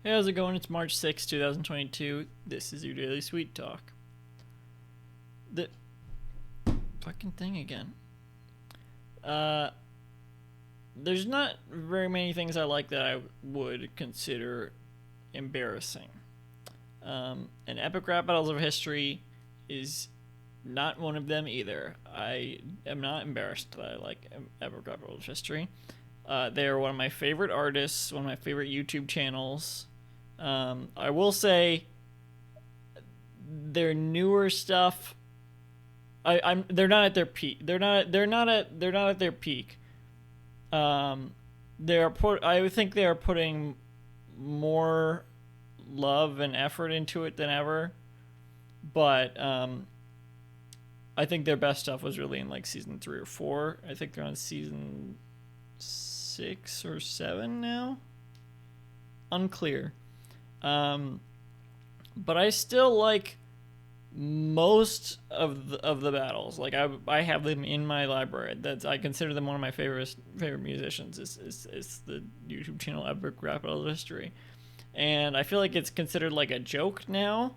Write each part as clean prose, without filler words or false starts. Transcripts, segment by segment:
Hey, how's it going? It's March 6, 2022. This is your Daily Sweet Talk. The fucking thing again. Uh, there's not very many things I like that I would consider embarrassing. And Epic Rap Battles of History is not one of them either. I am not embarrassed that I like Epic Rap Battles of History. They are one of my favorite artists, one of my favorite YouTube channels. I will say their newer stuff. They're not at their peak. They're not at their peak. I think they are putting more love and effort into it than ever. But I think their best stuff was really in like season 3 or 4. I think they're on season 6 or 7 now. Unclear. But I still like most of the battles. Like I have them in my library. I consider them one of my favorite musicians. Is the YouTube channel Epic Rap Battles of History, and I feel like it's considered like a joke now,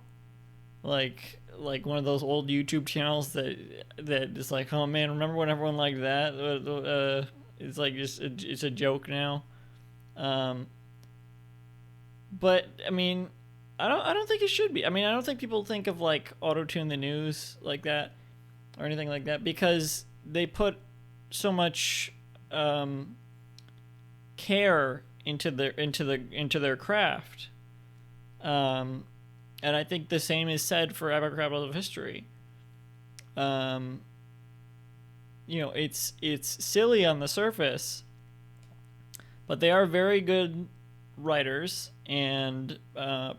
like one of those old YouTube channels that is like, oh man, remember when everyone liked that? It's like it's a joke now. But I mean, I don't think it should be. I mean, I don't think people think of like auto tune the news like that or anything like that because they put so much care into their craft. And I think the same is said for Epic Rap Battles of History. Um, it's silly on the surface, but they are very good writers and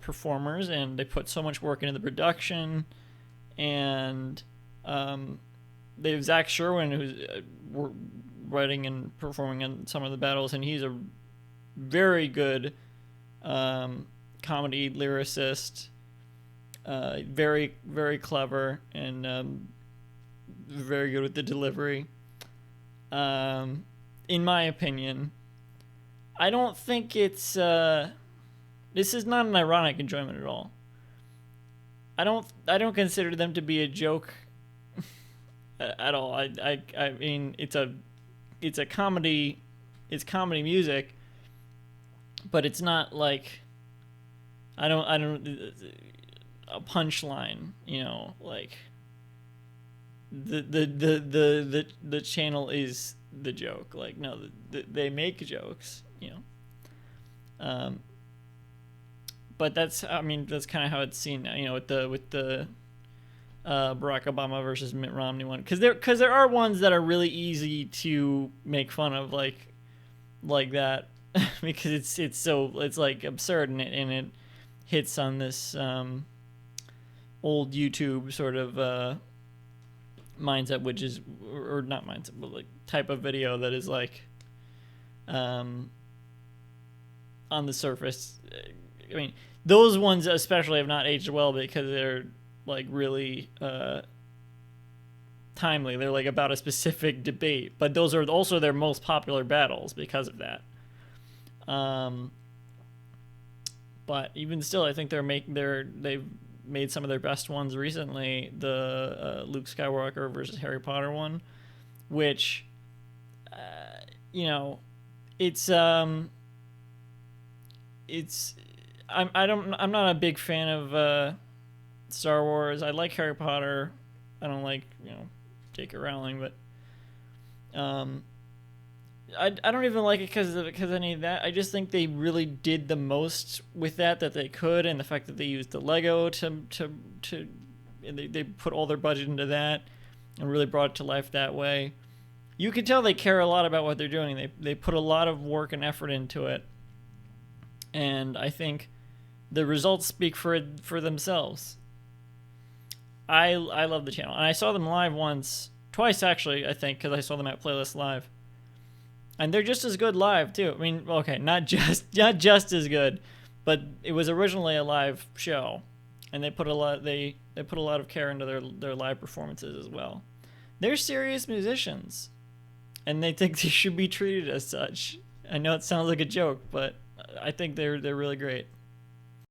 performers, and they put so much work into the production. And they have Zach Sherwin, who's writing and performing in some of the battles, and he's a very good comedy lyricist, very very clever, and very good with the delivery. In my opinion, I don't think it's this is not an ironic enjoyment at all. I don't consider them to be a joke at all. I mean it's a comedy, it's comedy music, but it's not like I don't a punchline, like the channel is the joke. Like no, they make jokes. But that's kind of how it's seen now. With the Barack Obama versus Mitt Romney one, because there are ones that are really easy to make fun of, like that, because it's like absurd, and it hits on this old YouTube sort of mindset, which is, or not mindset, but like type of video that is like on the surface. I mean, those ones especially have not aged well because they're like really timely. They're like about a specific debate, but those are also their most popular battles because of that. But even still, I think they've made some of their best ones recently. The Luke Skywalker versus Harry Potter one, which it's I'm not a big fan of Star Wars. I like Harry Potter. I don't like J.K. Rowling, but I don't even like it because of any of that. I just think they really did the most with that they could, and the fact that they used the Lego to and they put all their budget into that and really brought it to life that way. You can tell they care a lot about what they're doing. They put a lot of work and effort into it, and I think the results speak for themselves. I love the channel, and I saw them live twice actually. I think because I saw them at Playlist Live, and they're just as good live too. I mean, okay, not just as good, but it was originally a live show, and they put a lot of care into their live performances as well. They're serious musicians, and they think they should be treated as such. I know it sounds like a joke, but I think they're really great.